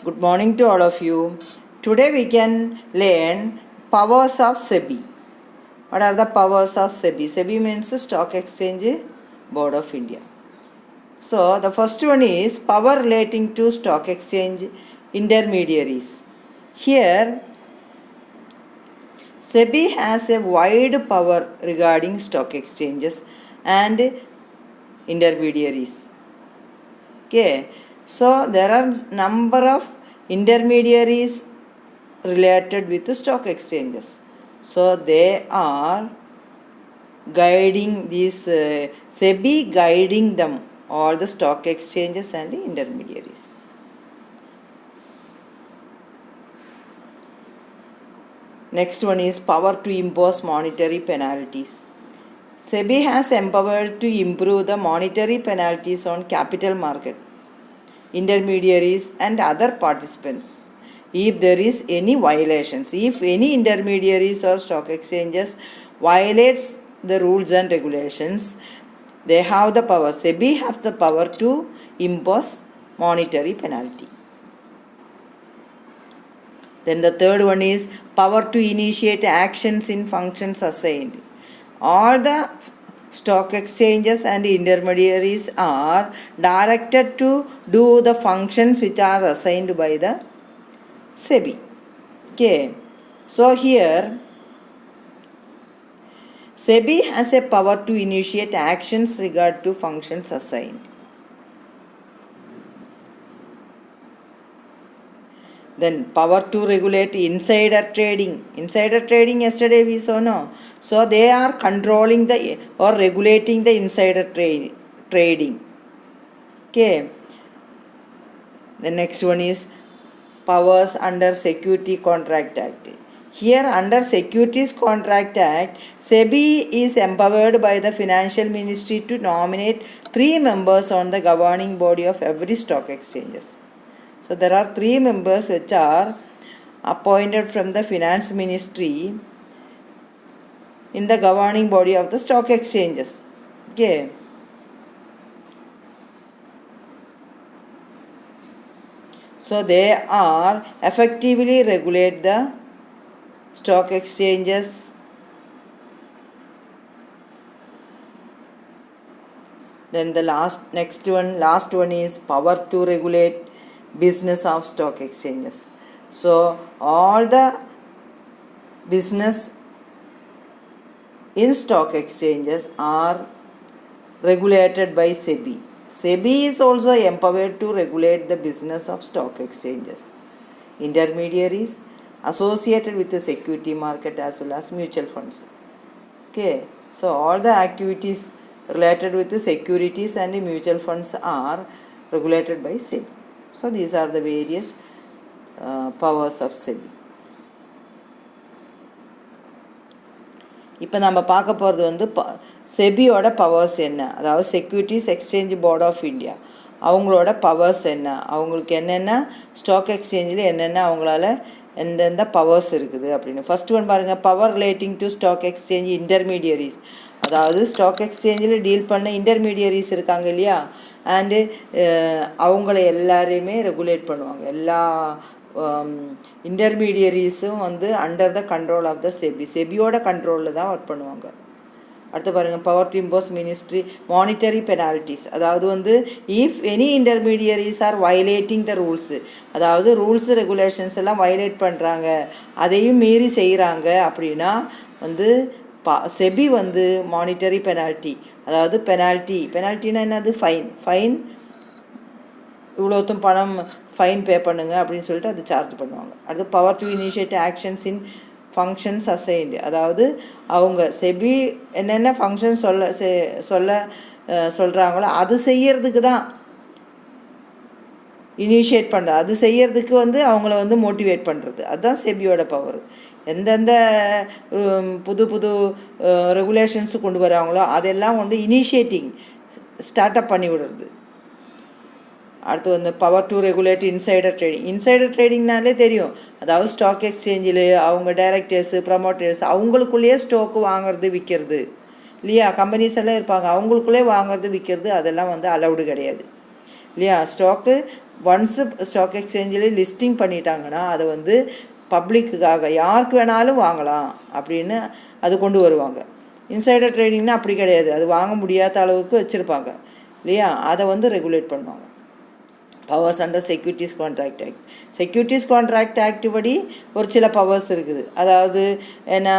Good morning to all of you. Today we can learn powers of SEBI. What are the powers of SEBI? SEBI means Stock Exchange Board of India. So the first one is power relating to stock exchange intermediaries. Here SEBI has a wide power regarding stock exchanges and intermediaries. Okay, so there are number of intermediaries related with the stock exchanges. So they are guiding these SEBI guiding them all the stock exchanges and intermediaries. Next one is power to impose monetary penalties. SEBI has empowered to improve the monetary penalties on capital market, intermediaries and other participants if there is any violations. If any intermediaries or stock exchanges violates the rules and regulations, they have the power, SEBI have the power to impose monetary penalty. Then the third one is power to initiate actions in functions assigned. All the stock exchanges and intermediaries are directed to do the functions which are assigned by the SEBI. Okay. So here SEBI has a power to initiate actions regard to functions assigned. Then power to regulate insider trading. Insider trading yesterday we saw, no? So they are controlling the or regulating the insider trading. Okay. The next one is powers under Security Contract Act. Here under Securities Contract Act, SEBI is empowered by the Financial Ministry to nominate 3 members on the governing body of every stock exchanges. So there are 3 members which are appointed from the Finance Ministry in the governing body of the stock exchanges. Okay. So they are effectively regulate the stock exchanges. Then the last one is power to regulate business of stock exchanges. So all the business in stock exchanges are regulated by SEBI. SEBI is also empowered to regulate the business of stock exchanges, intermediaries associated with the security market as well as mutual funds. Okay, so all the activities related with the securities and the mutual funds are regulated by SEBI. So these are the various powers of SEBI. இப்போ நம்ம பார்க்க போகிறது வந்து செபியோட powers என்ன, அதாவது securities exchange board of India அவங்களோட powers என்ன, அவங்களுக்கு என்னென்ன ஸ்டாக் எக்ஸ்சேஞ்சில் என்னென்ன அவங்களால எந்தெந்த பவர்ஸ் இருக்குது அப்படின்னு. ஃபஸ்ட் ஒன் பாருங்கள், power relating to stock exchange intermediaries. அதாவது ஸ்டாக் எக்ஸ்சேஞ்சில் டீல் பண்ண இன்டர்மீடியரிஸ் இருக்காங்க இல்லையா, அண்டு அவங்கள எல்லாரையுமே ரெகுலேட் பண்ணுவாங்க. எல்லா இன்டர்மீடியரிஸும் வந்து under the control of the SEBI, செபியோட கண்ட்ரோலில் தான் ஒர்க் பண்ணுவாங்க. அடுத்து பாருங்கள், power to impose ministry monetary penalties. அதாவது வந்து if any intermediaries are violating the rules, அதாவது ரூல்ஸ் ரெகுலேஷன்ஸ் எல்லாம் வயலேட் பண்ணுறாங்க, அதையும் மீறி செய்கிறாங்க அப்படின்னா வந்து செபி வந்து மானிட்டரி பெனால்ட்டி, அதாவது பெனால்ட்டினா என்னது, ஃபைன் இவ்வளோத்தும் பணம் ஃபைன் பே பண்ணுங்க அப்படின்னு சொல்லிட்டு அது சார்ஜ் பண்ணுவாங்க. அடுத்து power to initiate actions in functions assigned. அதாவது அவங்க செபி என்னென்ன ஃபங்க்ஷன் சொல்கிறாங்களோ அது செய்யறதுக்கு தான் இனிஷியேட் பண்ணுறது, அது செய்யறதுக்கு வந்து அவங்கள வந்து மோட்டிவேட் பண்ணுறது, அதுதான் செபியோட பவர். எந்தெந்த புது ரெகுலேஷன்ஸு கொண்டு வராங்களோ அதெல்லாம் வந்து இனிஷியேட்டிங் ஸ்டார்ட்அப் பண்ணி விடுறது. அடுத்து வந்து power to regulate insider trading. Insider ட்ரேடிங்னாலே தெரியும், அதாவது ஸ்டாக் எக்ஸ்சேஞ்சில் அவங்க டைரக்டர்ஸு ப்ரமோட்டர்ஸ் அவங்களுக்குள்ளேயே ஸ்டாக்கு வாங்கிறது விற்கிறது இல்லையா, கம்பெனிஸ் எல்லாம் இருப்பாங்க, அவங்களுக்குள்ளே வாங்கிறது விற்கிறது அதெல்லாம் வந்து அலவுடு கிடையாது இல்லையா. ஸ்டாக்கு ஒன்ஸு ஸ்டாக் எக்ஸ்சேஞ்சில் லிஸ்டிங் பண்ணிட்டாங்கன்னா அதை வந்து பப்ளிக்குக்காக யாருக்கு வேணாலும் வாங்கலாம் அப்படின்னு அது கொண்டு வருவாங்க. இன்சைடர் ட்ரேடிங்னா அப்படி கிடையாது, அது வாங்க முடியாத அளவுக்கு வச்சுருப்பாங்க இல்லையா, அதை வந்து ரெகுலேட் பண்ணுவாங்க. Powers under securities contract act. Securities contract act படி ஒரு சில பவர்ஸ் இருக்குது. அதாவது என்ன,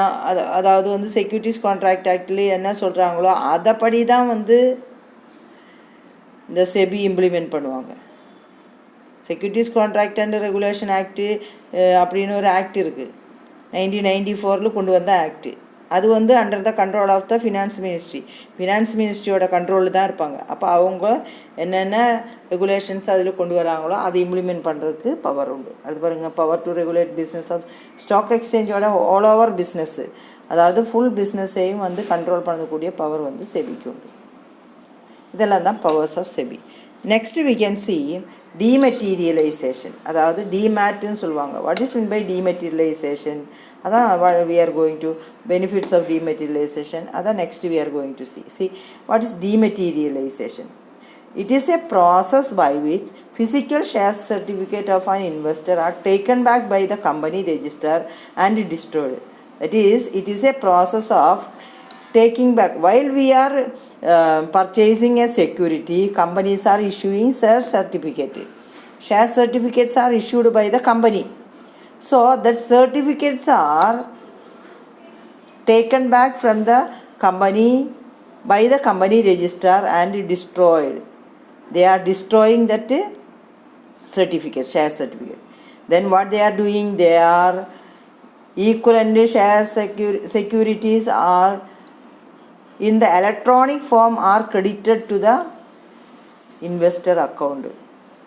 அதாவது வந்து செக்யூரிட்டிஸ் கான்ட்ராக்ட் ஆக்ட்லேயே என்ன சொல்கிறாங்களோ அதைப்படி தான் வந்து இந்த செபி இம்ப்ளிமெண்ட் பண்ணுவாங்க. Securities contract and regulation act அப்படின்னு ஒரு ஆக்ட் இருக்குது, 1994 கொண்டு வந்த ஆக்ட்டு. அது வந்து under the control of the finance ministry. Finance மினிஸ்ட்ரியோட கண்ட்ரோலில் தான் இருப்பாங்க. அப்போ அவங்க என்னென்ன ரெகுலேஷன்ஸ் அதில் கொண்டு வராங்களோ அதை இம்ப்ளிமெண்ட் பண்ணுறதுக்கு பவர் உண்டு. அது பாருங்கள், power to regulate business of stock எக்ஸ்சேஞ்சோட ஆல் ஓவர் பிஸ்னஸ்ஸு, அதாவது ஃபுல் பிஸ்னஸையும் வந்து கண்ட்ரோல் பண்ணக்கூடிய பவர் வந்து செபிக்கு உண்டு. இதெல்லாம் தான் powers of SEBI. Next we can see dematerialisation, அதாவது டிமேட்னு சொல்லுவாங்க. What is mean by dematerialisation? அதான் we are going to benefits of dematerialization. அதான் next we are going to see what is dematerialization. It is a process by which physical share certificate of an investor are taken back by the company register and destroyed. That is, it is a process of taking back. While we are purchasing a security, companies are issuing share certificate. Share certificates are issued by the company. So that certificates are taken back from the company by the company register and destroyed. They are destroying that certificate, share certificate. Then what they are doing? They are equivalent share securities are in the electronic form are credited to the investor account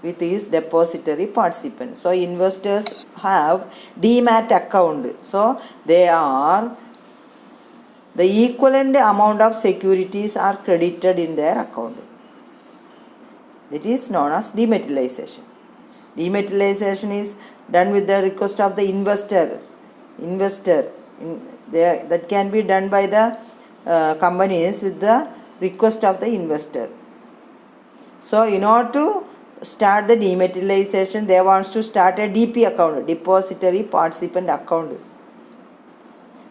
with his depository participant. So investors have demat account. So they are the equivalent amount of securities are credited in their account. That is known as dematerialization. Dematerialization is done with the request of the investor. That can be done by the companies with the request of the investor. So in order to start the dematerialization, they wants to start a DP account, depository participant account,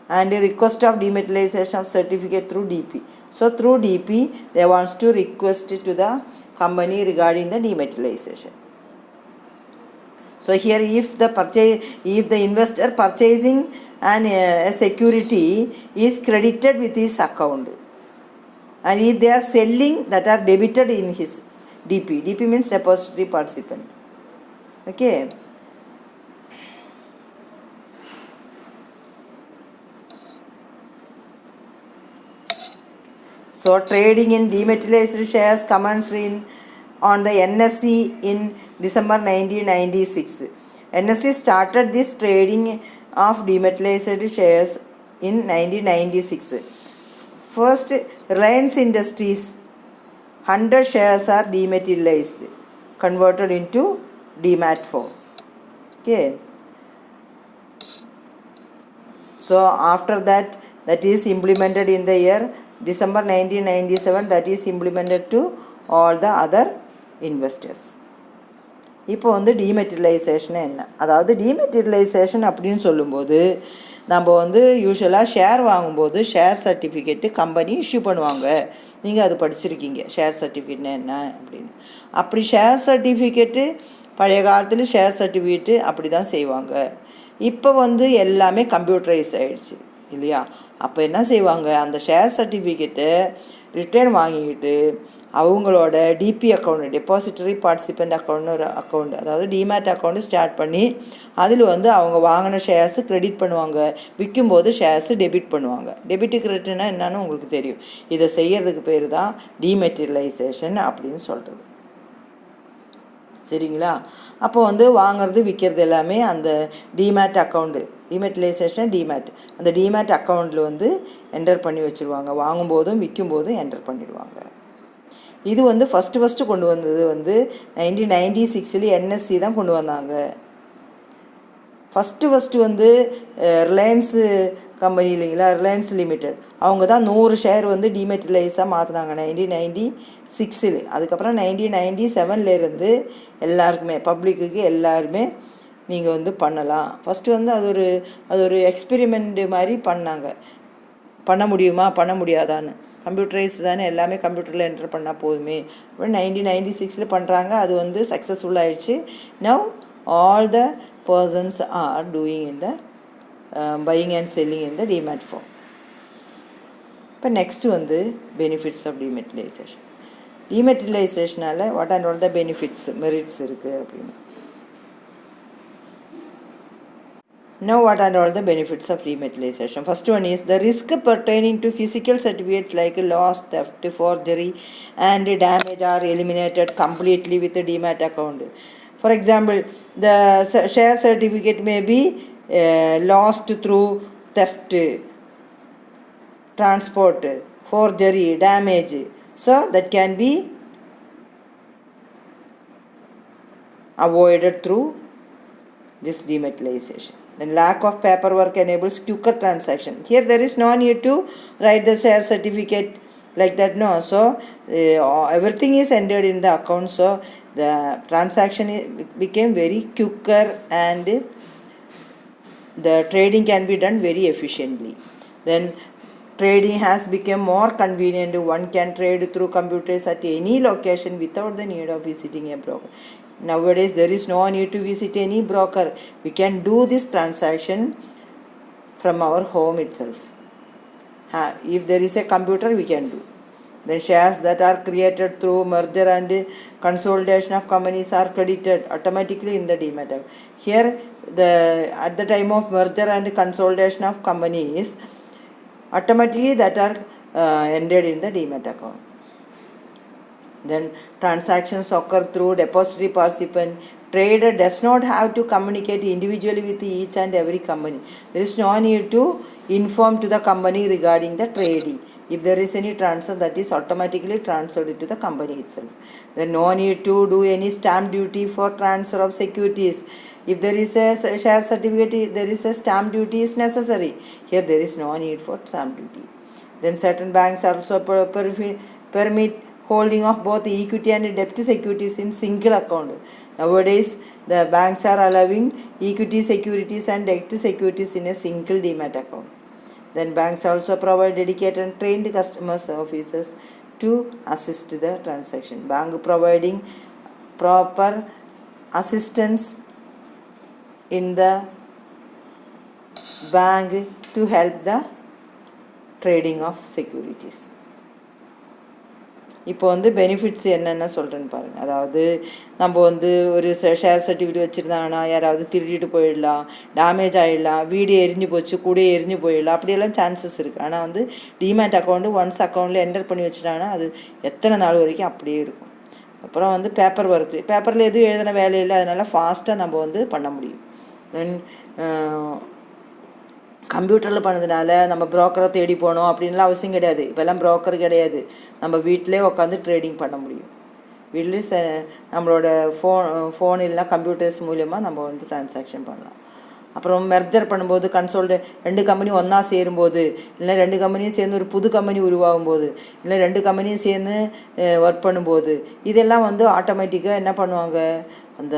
and a request of dematerialization of certificate through DP. So through DP they wants to request to the company regarding the dematerialization. So here if the investor purchasing a security is credited with his account, and if they are selling, that are debited in his DP. DP means depository participant. Okay. So trading in dematerialized shares commenced on the NSE in December 1996. NSE started this trading of dematerialized shares in 1996. First, Reliance Industries 100 shares are dematerialized, converted into demat form. Okay. So after that is implemented in the year December 1997. That is implemented to all the other investors. இப்போ வந்து டீமெட்டீரியலைசேஷன் என்ன? அதாவது டீமெட்டீரியலைசேஷன் அப்படின்னு சொல்லும்போது நம்ம வந்து யூஸ்வலாக share வாங்கும்போது ஷேர் சர்டிஃபிகேட்டு கம்பெனி இஷ்யூ பண்ணுவாங்க. நீங்கள் அது படிச்சிருக்கீங்க, ஷேர் சர்டிஃபிகேட்னா என்ன அப்படின்னு. அப்படி ஷேர் சர்டிஃபிகேட்டு பழைய காலத்தில் ஷேர் சர்டிஃபிகேட்டு அப்படி தான் செய்வாங்க. இப்போ வந்து எல்லாமே கம்ப்யூட்டரைஸ் ஆகிடுச்சு இல்லையா? அப்போ என்ன செய்வாங்க, அந்த ஷேர் சர்டிஃபிகேட்டை ரிட்டர்ன் வாங்கிக்கிட்டு அவங்களோட டிபி அக்கௌண்ட், டெபாசிட்டரி பார்ட்டிசிபெண்ட் அக்கௌண்ட்னு ஒரு அக்கௌண்ட், அதாவது டிமேட் அக்கௌண்ட்டு ஸ்டார்ட் பண்ணி அதில் வந்து அவங்க வாங்கின ஷேர்ஸு க்ரெடிட் பண்ணுவாங்க, விற்கும்போது ஷேர்ஸு டெபிட் பண்ணுவாங்க. டெபிட்டு கிரெடிட்னா என்னன்னு உங்களுக்கு தெரியும். இதை செய்கிறதுக்கு பேர் தான் டீமெட்டீரியலைசேஷன் அப்படின்னு சொல்கிறது. சரிங்களா? அப்போ வந்து வாங்கிறது விற்கிறது எல்லாமே அந்த டிமேட் அக்கௌண்ட்டு, டிமெட்டீரியலைசேஷன் டிமேட், அந்த டிமேட் அக்கௌண்ட்டில் வந்து என்டர் பண்ணி வச்சுருவாங்க. வாங்கும்போதும் விற்கும்போதும் என்டர் பண்ணிடுவாங்க. இது வந்து ஃபஸ்ட்டு கொண்டு வந்தது வந்து 1996 என்எஸ்சி தான் கொண்டு வந்தாங்க. ஃபஸ்ட்டு வந்து ரிலையன்ஸு கம்பெனி இல்லைங்களா, ரிலையன்ஸ் லிமிடெட், அவங்க தான் 100 ஷேர் வந்து டிமெட்டலைஸாக மாற்றினாங்க 1996. அதுக்கப்புறம் 1997 எல்லாருக்குமே பப்ளிக்குக்கு எல்லாருமே நீங்கள் வந்து பண்ணலாம். ஃபஸ்ட்டு வந்து அது ஒரு எக்ஸ்பெரிமெண்ட் மாதிரி பண்ணாங்க. பண்ண முடியுமா பண்ண முடியாதான்னு. கம்ப்யூட்டரைஸ் தானே, எல்லாமே கம்ப்யூட்டரில் என்டர் பண்ணால் போதுமே. அப்புறம் 1996 பண்ணுறாங்க. அது வந்து சக்ஸஸ்ஃபுல் ஆகிடுச்சு. Now all the persons are doing in the buying and selling in the demat form. இப்போ நெக்ஸ்ட்டு வந்து பெனிஃபிட்ஸ் ஆஃப் டிமெட்டலைசேஷன். டிமெட்டலைசேஷனால் what and all the benefits merits இருக்குது அப்படின்னு. Now what are all the benefits of dematerialization? First one is the risk pertaining to physical certificates like loss, theft, forgery and damage are eliminated completely with the demat account. For example, the share certificate may be lost through theft, transport, forgery, damage. So that can be avoided through this dematerialization. Then lack of paperwork enables quicker transaction. Here there is no need to write the share certificate like that, no. So everything is entered in the account, so the transaction became very quicker and the trading can be done very efficiently. Then trading has become more convenient. One can trade through computers at any location without the need of visiting a broker. Nowadays there is no need to visit any broker. We can do this transaction from our home itself. If there is a computer, we can do. Then shares that are created through merger and consolidation of companies are credited automatically in the demat account. Here at the time of merger and consolidation of companies, automatically that are entered in the demat account. Then transactions occur through depository participant. Trader does not have to communicate individually with each and every company. There is no need to inform to the company regarding the trading. If there is any transfer, that is automatically transferred to the company itself. There is no need to do any stamp duty for transfer of securities. If there is a share certificate, there is a stamp duty is necessary. Here there is no need for stamp duty. Then certain banks also permit holding of both equity and debt securities in single account. Nowadays the banks are allowing equity securities and debt securities in a single demat account. Then banks also provide dedicated and trained customer officers to assist the transaction. Bank providing proper assistance in the bank to help the trading of securities. இப்போ வந்து benefits என்னென்ன சொல்கிறேன்னு பாருங்கள். அதாவது நம்ம வந்து ஒரு share certificate வச்சுருந்தாங்கன்னா யாராவது திருடிட்டு போயிடலாம், டேமேஜ் ஆகிடலாம், வீடு எரிஞ்சு போச்சு, கூட எரிஞ்சு போயிடலாம், அப்படியெல்லாம் சான்சஸ் இருக்குது. ஆனால் வந்து டிமேட் அக்கௌண்ட்டு ஒன்ஸ் அக்கௌண்ட்டில் என்டர் பண்ணி வச்சுட்டாங்கன்னா அது எத்தனை நாள் வரைக்கும் அப்படியே இருக்கும். அப்புறம் வந்து பேப்பர் ஒர்க்கு, பேப்பரில் எதுவும் எழுதின வேலை இல்லை, அதனால் ஃபாஸ்ட்டாக நம்ம வந்து பண்ண முடியும். தென் கம்ப்யூட்டரில் பண்ணதுனால நம்ம ப்ரோக்கரை தேடி போகணும் அப்படின்லாம் அவசியம் கிடையாது. இப்போல்லாம் ப்ரோக்கர் கிடையாது, நம்ம வீட்டிலே உட்காந்து ட்ரேடிங் பண்ண முடியும். வீட்லேயே நம்மளோட ஃபோன் இல்லைனா கம்ப்யூட்டர்ஸ் மூலமாக நம்ம வந்து ட்ரான்சாக்ஷன் பண்ணலாம். அப்புறம் மெர்ஜர் பண்ணும்போது ரெண்டு கம்பெனி ஒன்றா சேரும்போது, இல்லை ரெண்டு கம்பெனியும் சேர்ந்து ஒரு புது கம்பெனி உருவாகும் போது, இல்லை ரெண்டு கம்பெனியும் சேர்ந்து ஒர்க் பண்ணும்போது, இதெல்லாம் வந்து ஆட்டோமேட்டிக்காக என்ன பண்ணுவாங்க, அந்த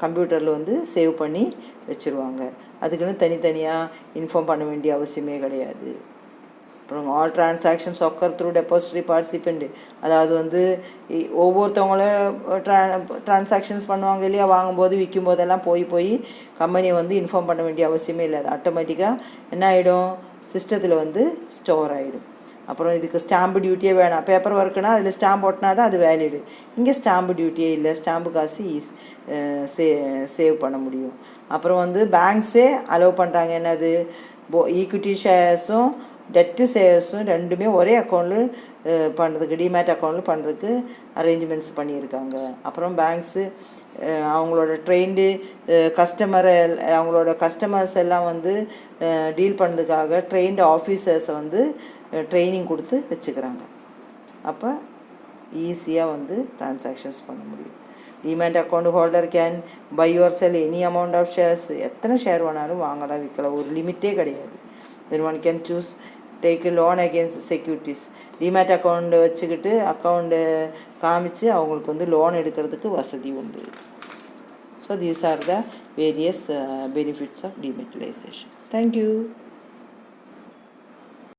கம்ப்யூட்டரில் வந்து சேவ் பண்ணி வச்சுருவாங்க. அதுக்குன்னு தனித்தனியாக இன்ஃபார்ம் பண்ண வேண்டிய அவசியமே கிடையாது. அப்புறம் all transactions ochre through depository participant, அதாவது வந்து ஒவ்வொருத்தவங்களும் டிரான்சாக்ஷன்ஸ் பண்ணுவாங்க இல்லையா, வாங்கும்போது விற்கும் போதெல்லாம் போய் கம்பெனியை வந்து இன்ஃபார்ம் பண்ண வேண்டிய அவசியமே இல்லை. அது ஆட்டோமேட்டிக்காக என்ன ஆகிடும், சிஸ்டத்தில் வந்து ஸ்டோர் ஆகிடும். அப்புறம் இதுக்கு ஸ்டாம்பு டியூட்டியே வேணாம். பேப்பர் ஒர்க்குனால் அதில் ஸ்டாம்ப் ஓட்டினா தான் அது வேலிடு. இங்கே ஸ்டாம்பு டியூட்டியே இல்லை, ஸ்டாம்பு காசு சேவ் பண்ண முடியும். அப்புறம் வந்து பேங்க்ஸே அலோவ் பண்ணுறாங்க என்னது, ஈக்விட்டி ஷேர்ஸும் டெட்டு ஷேர்ஸும் ரெண்டுமே ஒரே அக்கௌண்ட்டில் பண்ணுறதுக்கு, டிமேட் அக்கௌண்ட்டில் பண்ணுறதுக்கு அரேஞ்ச்மெண்ட்ஸ் பண்ணியிருக்காங்க. அப்புறம் பேங்க்ஸு அவங்களோட ட்ரெயின்டு அவங்களோட கஸ்டமர்ஸ் எல்லாம் வந்து டீல் பண்ணுறதுக்காக ட்ரெயின்டு ஆஃபீஸர்ஸை வந்து ட்ரைனிங் கொடுத்து வச்சுக்கிறாங்க. அப்போ ஈஸியாக வந்து ட்ரான்சாக்ஷன்ஸ் பண்ண முடியும். Demat account holder can buy or sell any amount of shares, எத்தனை ஷேர் வேணாலும் வாங்கலாம், விற்கலாம், ஒரு லிமிட்டே கிடையாது. then one can choose take a loan against securities. Demat account வச்சுக்கிட்டு அக்கௌண்ட்டு காமிச்சு அவங்களுக்கு வந்து லோன் எடுக்கிறதுக்கு வசதி உண்டு. So these are the various benefits of dematerialisation. Thank you.